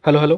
Hello hello.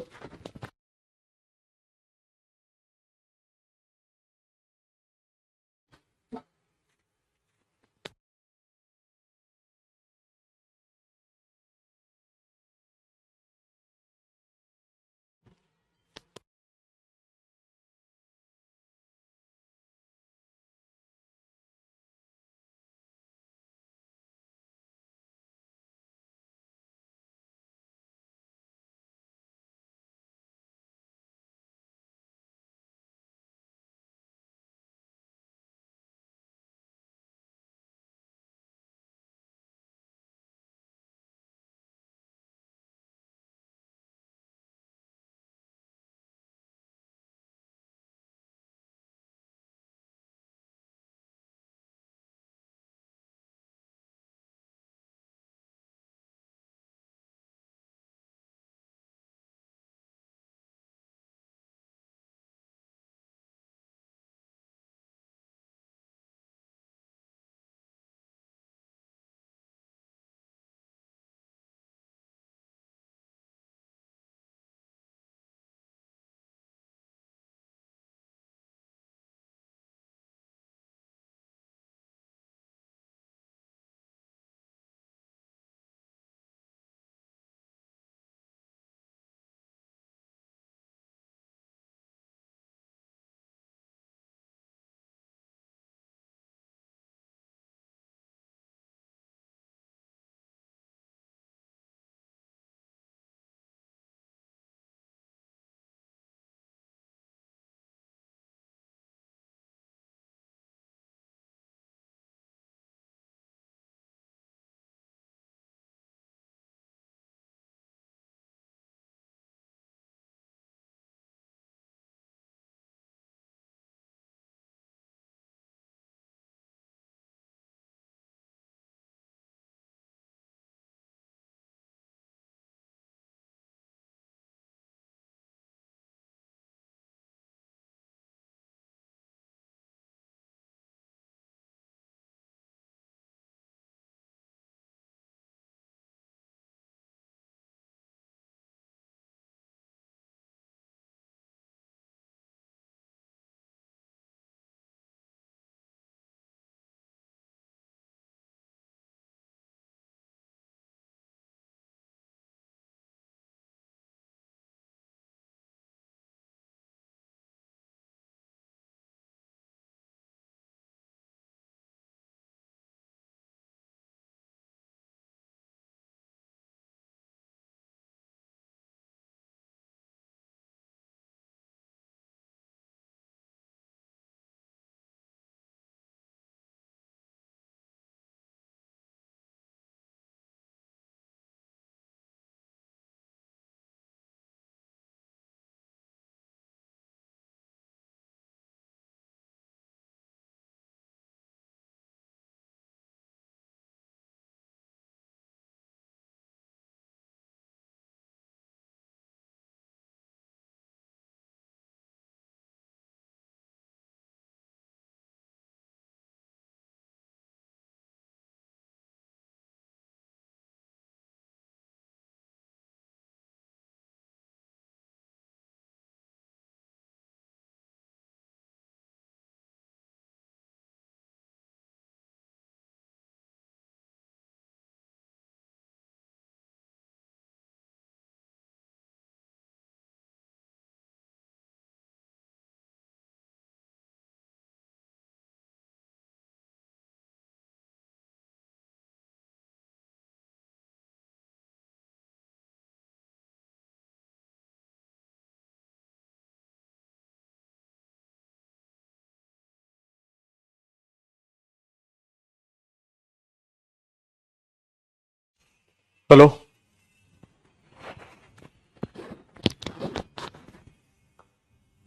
Hello.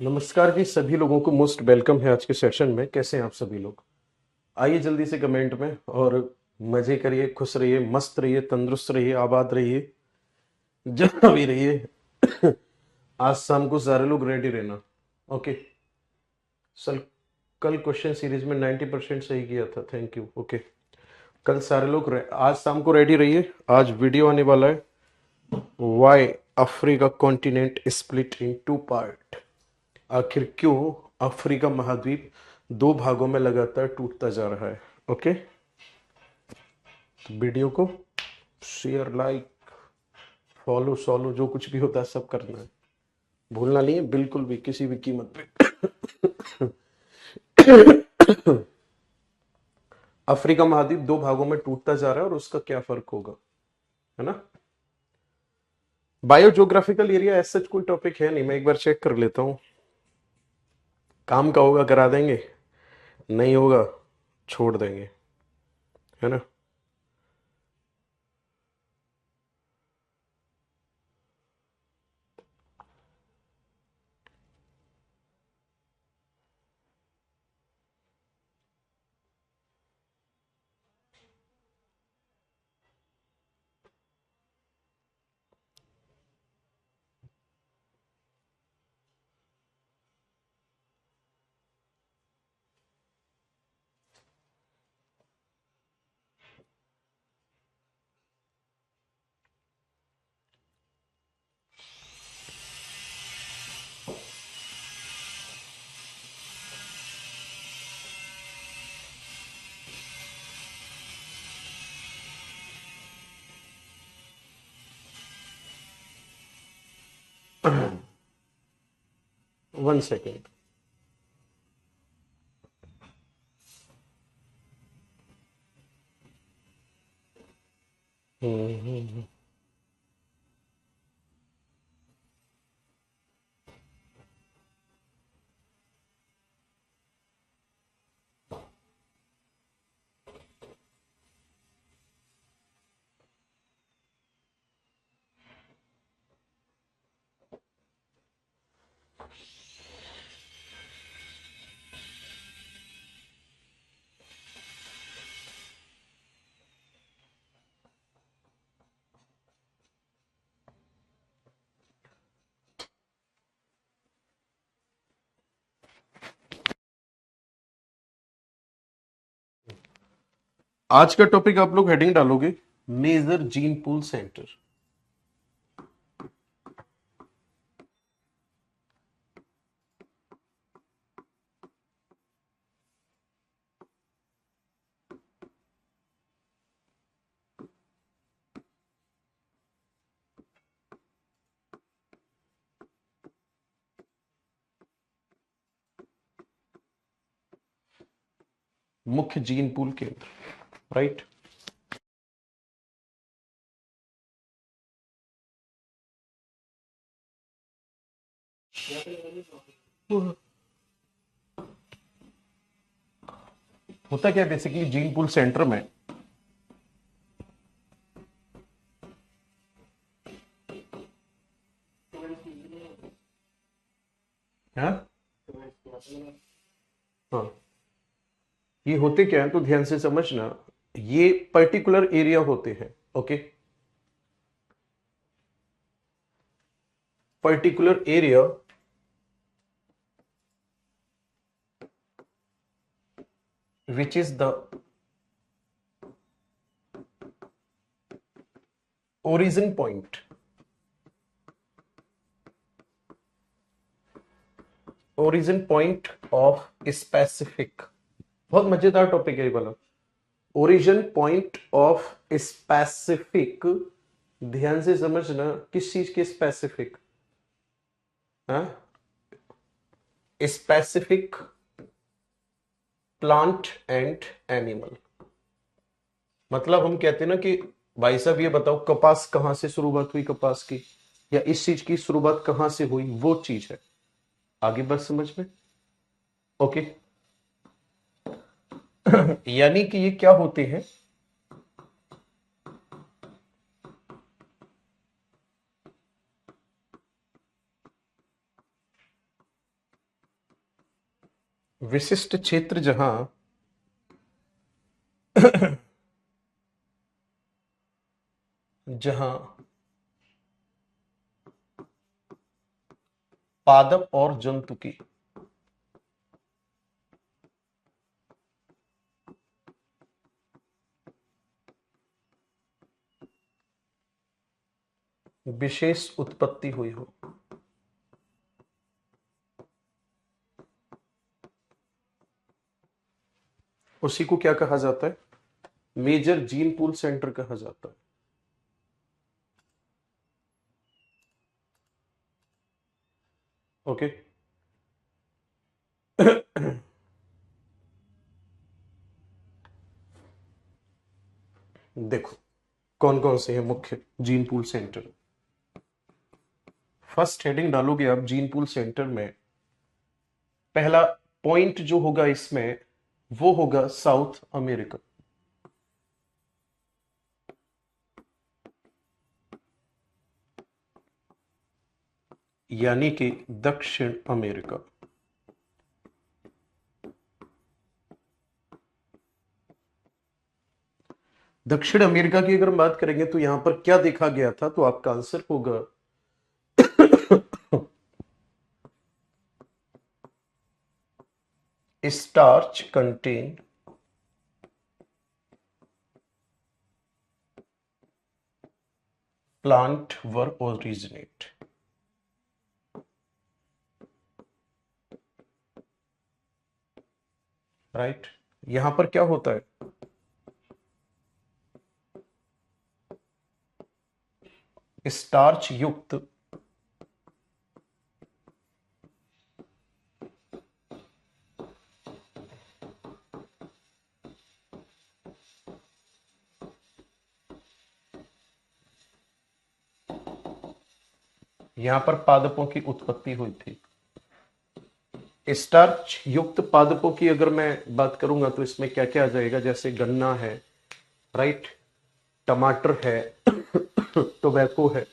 नमस्कार जी, सभी लोगों को मोस्ट वेलकम है आज के सेशन में। कैसे हैं आप सभी लोग? आइए जल्दी से कमेंट में और मजे करिए, खुश रहिए, मस्त रहिए, तंदुरुस्त रहिए, आबाद रहिए, जहाँ भी रहिए। आज शाम को सारे लोग रेडी रहना। ओके। सल कल क्वेश्चन सीरीज में 90% सही किया था, थैंक यू। ओके। कल सारे लोग आज शाम को रेडी रहिए। आज वीडियो आने वाला है, why Africa continent split in two part. आखिर क्यों अफ्रीका महाद्वीप दो भागों में लगातार टूटता जा रहा है? ओके, तो वीडियो को शेयर, लाइक, फॉलो सॉलो जो कुछ भी होता है सब करना है, भूलना नहीं है बिल्कुल भी, किसी भी कीमत पे। अफ्रीका महाद्वीप दो भागों में टूटता जा रहा है और उसका क्या फर्क होगा, है ना। बायोजियोग्राफिकल एरिया ऐसा कोई टॉपिक है नहीं, मैं एक बार चेक कर लेता हूं। काम का होगा करा देंगे, नहीं होगा छोड़ देंगे, है ना। One second. आज का टॉपिक आप लोग हेडिंग डालोगे मेजर जीन पूल सेंटर। मुख्य जीन पूल केंद्र, राइट। होता क्या बेसिकली जीन पूल सेंटर में, हाँ हाँ, ये होते क्या है तो ध्यान से समझना। ये पर्टिकुलर एरिया होते हैं, okay. Particular area which is the origin point, origin point of specific, बहुत मजेदार टॉपिक है ये वाला। ओरिजिन पॉइंट ऑफ स्पेसिफिक, ध्यान से समझना किस चीज के स्पेसिफिक, हाँ, स्पेसिफिक प्लांट एंड एनिमल। मतलब हम कहते हैं ना कि भाई साहब ये बताओ कपास कहां से शुरुआत हुई, कपास की, या इस चीज की शुरुआत कहां से हुई, वो चीज है। आगे बात समझ में, ओके। यानी कि ये क्या होते हैं, विशिष्ट क्षेत्र जहां जहां पादप और जंतु की विशेष उत्पत्ति हुई हो। उसी को क्या कहा जाता है? मेजर जीन पूल सेंटर कहा जाता है। ओके। देखो कौन कौन से हैं मुख्य gene pool centre. First heading डालोगे आप जीन पूल सेंटर में, पहला पॉइंट जो होगा इसमें वो होगा साउथ अमेरिका, यानी कि दक्षिण अमेरिका। दक्षिण अमेरिका की अगर हम बात करेंगे तो यहां पर क्या देखा गया था, तो आपका आंसर होगा स्टार्च कंटेन प्लांट वर ओरिजिनेट। राइट, यहां पर क्या होता है, स्टार्च युक्त यहां पर पादपों की उत्पत्ति हुई थी। स्टार्च युक्त पादपों की अगर मैं बात करूंगा तो इसमें क्या क्या आ जाएगा, जैसे गन्ना है, राइट, टमाटर है, टोबैको है।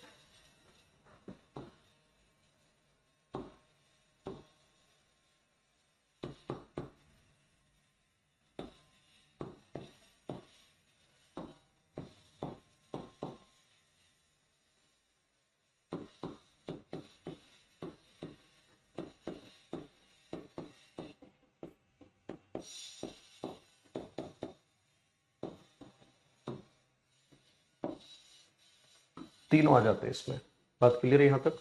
तीनों आ जाते हैं इसमें। बात क्लियर है यहां तक?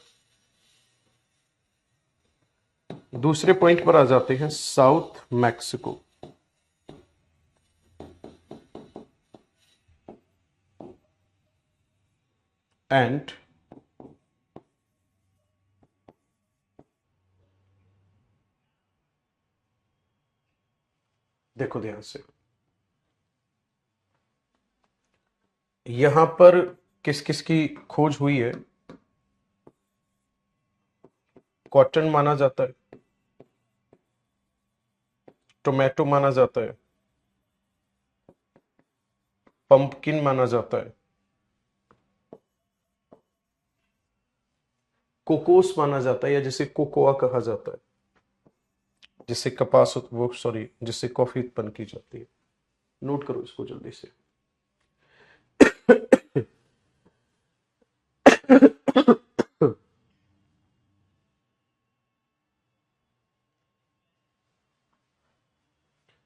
दूसरे पॉइंट पर आ जाते हैं, साउथ मैक्सिको। एंड देखो ध्यान से, यहां पर किस किस की खोज हुई है। कॉटन माना जाता है, टोमेटो माना जाता है, पंपकिन माना जाता है, कोकोस माना जाता है, या जिसे कोकोआ कहा जाता है, जिससे कपास वो सॉरी जिससे कॉफी उत्पन्न की जाती है। नोट करो इसको जल्दी से।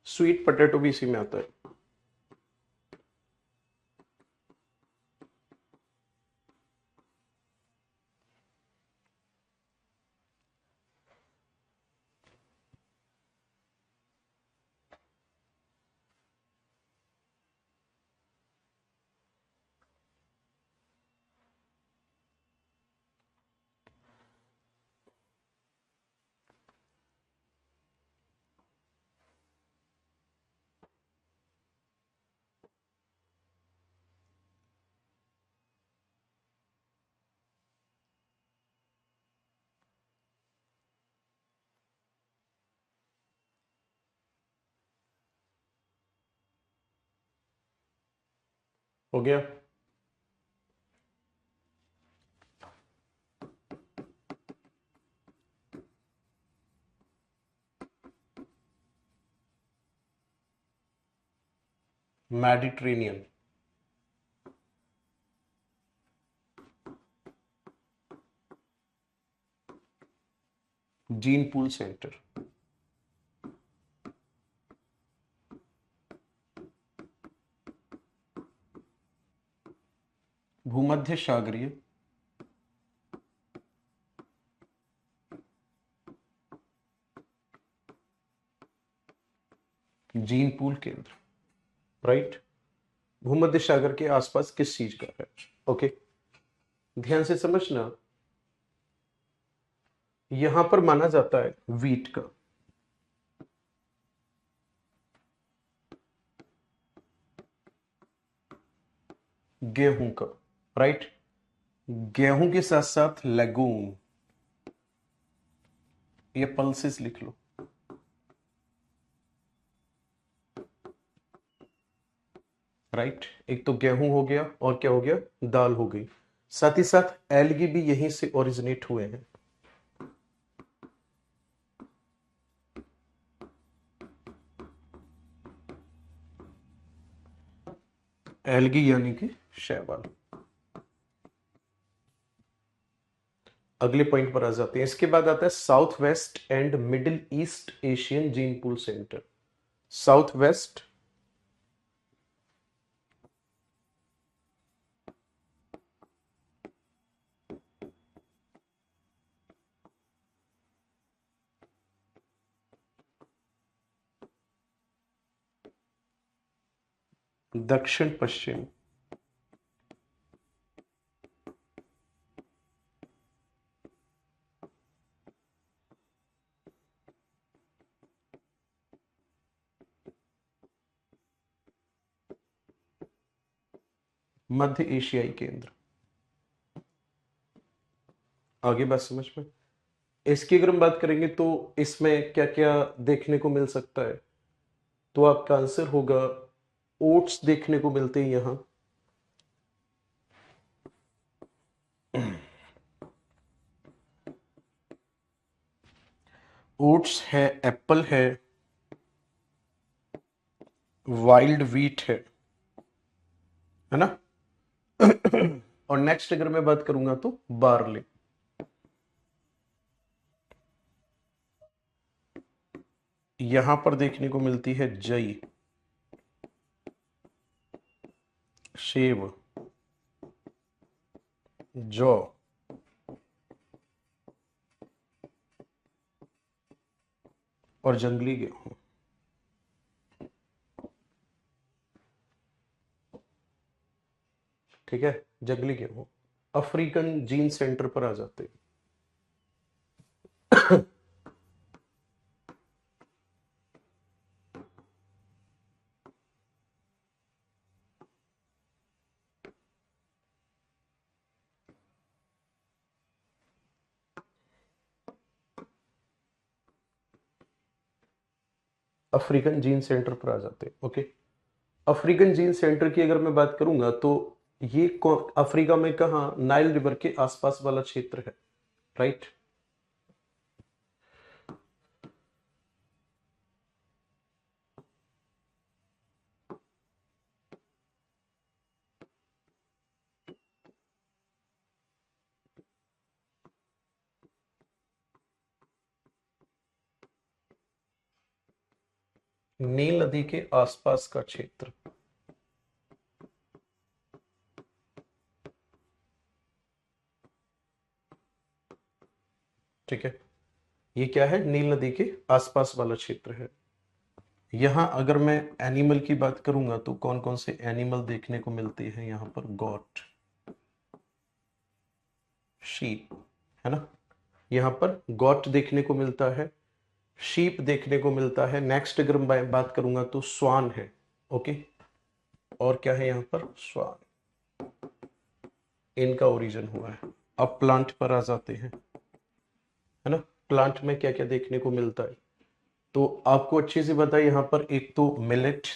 स्वीट पोटैटो भी इसी में आता है। हो गया। मेडिटेरेनियन, जीन पूल सेंटर, भूमध्य सागरीय जीन पूल केंद्र, राइट। भूमध्य सागर के आसपास किस चीज का है? ओके, ध्यान से समझना। यहां पर माना जाता है वीट का, गेहूं का, राइट। गेहूं के साथ साथ लेगूम, ये पल्सेस लिख लो, राइट। एक तो गेहूं हो गया और क्या हो गया, दाल हो गई। साथ ही साथ एलगी भी यहीं से ओरिजिनेट हुए हैं। एलगी यानी कि शैवाल। अगले पॉइंट पर आ जाते हैं। इसके बाद आता है south west and middle east Asian gene pool centre. South west, दक्षिण पश्चिम, मध्य एशियाई केंद्र। आगे बात समझ में। इसकी अगर हम बात करेंगे तो इसमें क्या क्या देखने को मिल सकता है, तो आपका आंसर होगा ओट्स देखने को मिलते हैं यहां। ओट्स है, एप्पल है, वाइल्ड वीट है ना। और नेक्स्ट अगर मैं बात करूंगा तो बार्ले। यहां पर देखने को मिलती है जई, सेब, जौ और जंगली गेहूं। ठीक है, जंगली गेहूं। अफ्रीकन जीन सेंटर पर आ जाते हैं। अफ्रीकन जीन सेंटर पर आ जाते हैं। ओके, अफ्रीकन जीन सेंटर की अगर मैं बात करूंगा तो ये अफ्रीका में कहा, नाइल रिवर के आसपास वाला क्षेत्र है, राइट। नील नदी के आसपास का क्षेत्र, ठीक है। ये क्या है, नील नदी के आसपास वाला क्षेत्र है। यहां अगर मैं एनिमल की बात करूंगा तो कौन कौन से एनिमल देखने को मिलते हैं यहां पर, गॉट, शीप, है ना। यहां पर गॉट देखने को मिलता है, शीप देखने को मिलता है। नेक्स्ट अगर मैं बात करूंगा तो स्वान है। ओके, और क्या है यहाँ पर, स्वान, इनका ओरिजिन हुआ है। अब प्लांट पर आ जाते हैं, है ना। प्लांट में क्या क्या देखने को मिलता है, तो आपको अच्छे से पता है। यहाँ पर एक तो मिलेट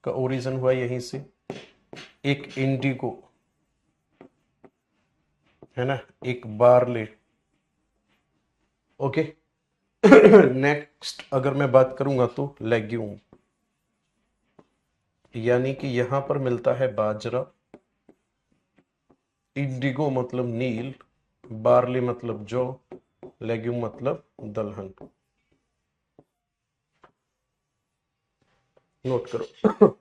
का ओरिजिन हुआ यहीं से, एक इंडिगो, है ना, एक बार्ले। ओके। नेक्स्ट अगर मैं बात करूंगा तो लेग्यूम, यानी कि यहां पर मिलता है बाजरा, इंडिगो मतलब नील, बार्ली मतलब जौ, लेग्यूम मतलब दलहन। नोट करो।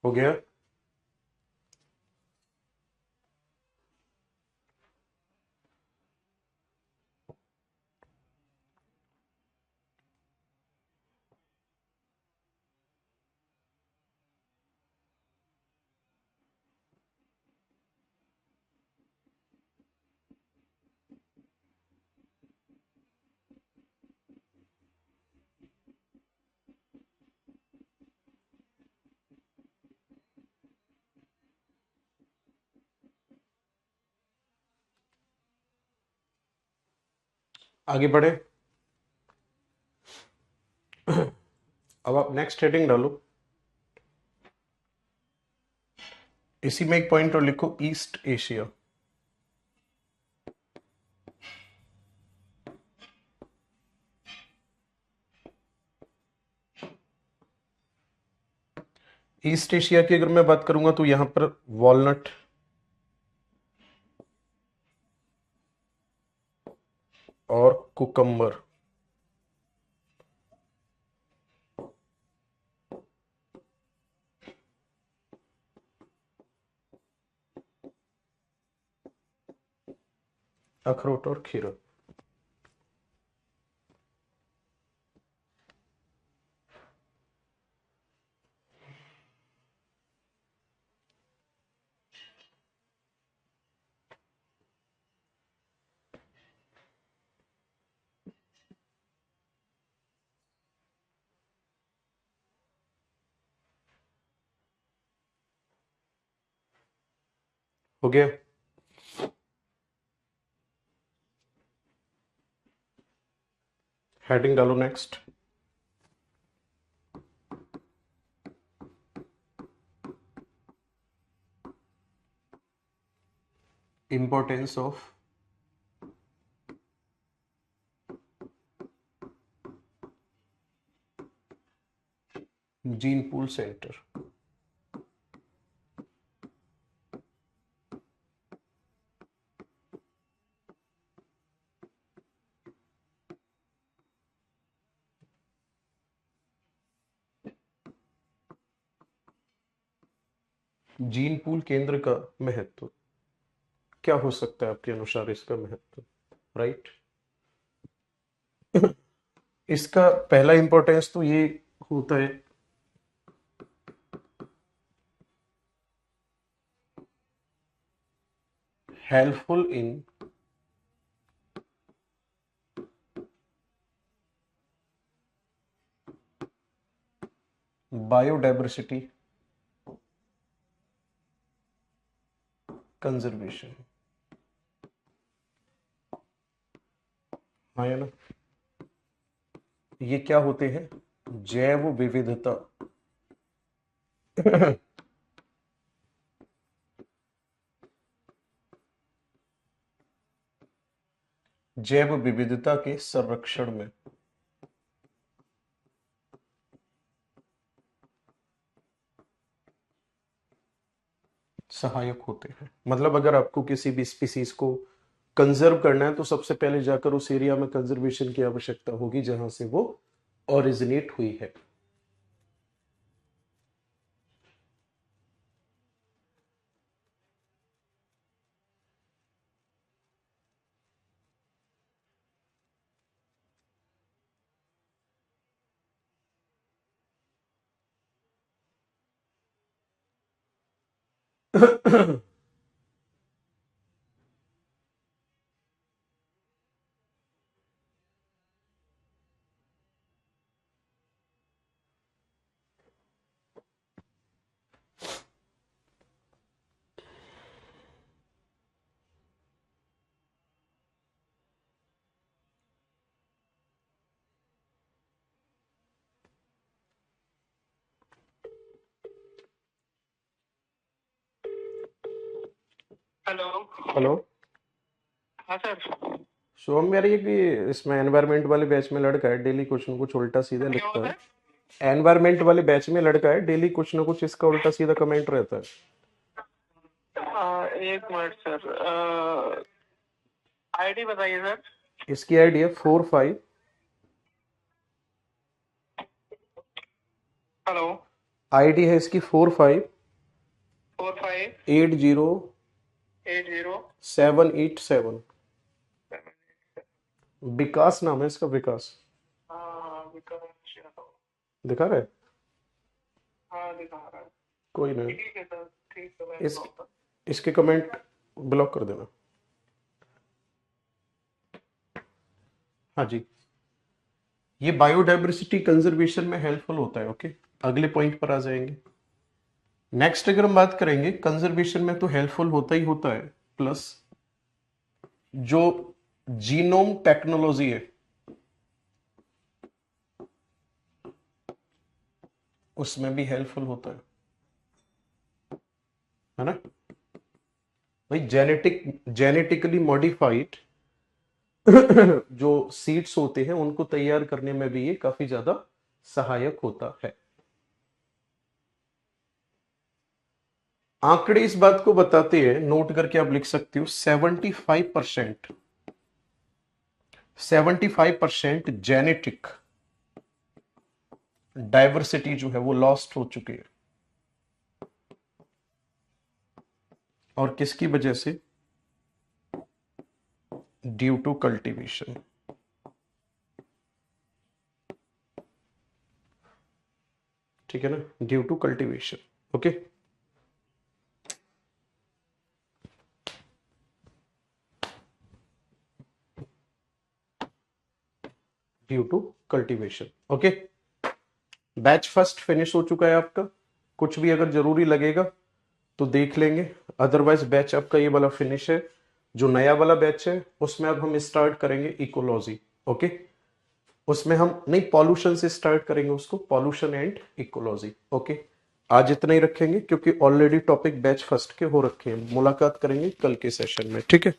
हो गया। आगे बढ़े। अब आप नेक्स्ट हेडिंग डालो, इसी में एक पॉइंट और लिखो, ईस्ट एशिया। ईस्ट एशिया की अगर मैं बात करूंगा तो यहां पर वॉलनट, और कुकम्बर, अखरोट और खीरा। हो गया। हेडिंग डालो next, importance of gene pool centre. Gene pool केंद्र का महत्व क्या हो सकता है आपके अनुसार, इसका महत्व, राइट? इसका पहला इंपॉर्टेंस तो ये होता है, हेल्पफुल इन बायोडाइवर्सिटी कंजर्वेशन। हाँ, है ना? ये क्या होते हैं? जैव विविधता जैव विविधता के संरक्षण में सहायक होते हैं। मतलब अगर आपको किसी भी स्पीसीज को कंजर्व करना है तो सबसे पहले जाकर उस एरिया में कंजर्वेशन की आवश्यकता होगी जहां से वो ओरिजिनेट हुई है। हेलो। हेलो। हाँ सर। शुभम यार, ये कि इसमें एनवायरमेंट वाले बैच में लड़का है, डेली कुछ ना कुछ उल्टा सीधा क्या लिखता हुआ है। सर? एनवायरमेंट वाले बैच में लड़का है, डेली कुछ ना कुछ इसका उल्टा सीधा कमेंट रहता है। एक मिनट सर, आईडी बताइए सर। इसकी आईडी है 45। हेलो। आईडी है इसकी 45 45 80 80 787। विकास नाम है इसका, विकास। हाँ विकास दिखा रहा है? हाँ दिखा रहा है। कोई नहीं, ठीक है सर, ठीक है मैं इस block कर- इसके कमेंट ब्लॉक कर देना। हाँ जी, ये बायोडाइवर्सिटी कंजर्वेशन में हेल्पफुल होता है। ओके, अगले पॉइंट पर आ जाएंगे। नेक्स्ट अगर हम बात करेंगे, कंजर्वेशन में तो हेल्पफुल होता ही होता है, प्लस जो जीनोम टेक्नोलॉजी है उसमें भी हेल्पफुल होता है ना भाई। जेनेटिकली मॉडिफाइड जो सीड्स होते हैं उनको तैयार करने में भी ये काफी ज्यादा सहायक होता है। आंकड़े इस बात को बताते हैं, नोट करके आप लिख सकते हो, 75% जेनेटिक डाइवर्सिटी जो है वो लॉस्ट हो चुकी है। और किसकी वजह से? Due to cultivation. ठीक है ना, due to cultivation. Okay, due to cultivation. Okay, batch first finish हो चुका है आपका। कुछ भी अगर जरूरी लगेगा तो देख लेंगे, अदरवाइज बैच आपका ये वाला फिनिश है। जो नया वाला बैच है उसमें अब हम स्टार्ट करेंगे इकोलॉजी। ओके, उसमें हम नहीं, पॉल्यूशन से स्टार्ट करेंगे उसको, पॉल्यूशन एंड इकोलॉजी। ओके, आज इतना ही रखेंगे क्योंकि ऑलरेडी टॉपिक बैच फर्स्ट के हो रखे हैं। मुलाकात करेंगे कल के सेशन में, ठीक है।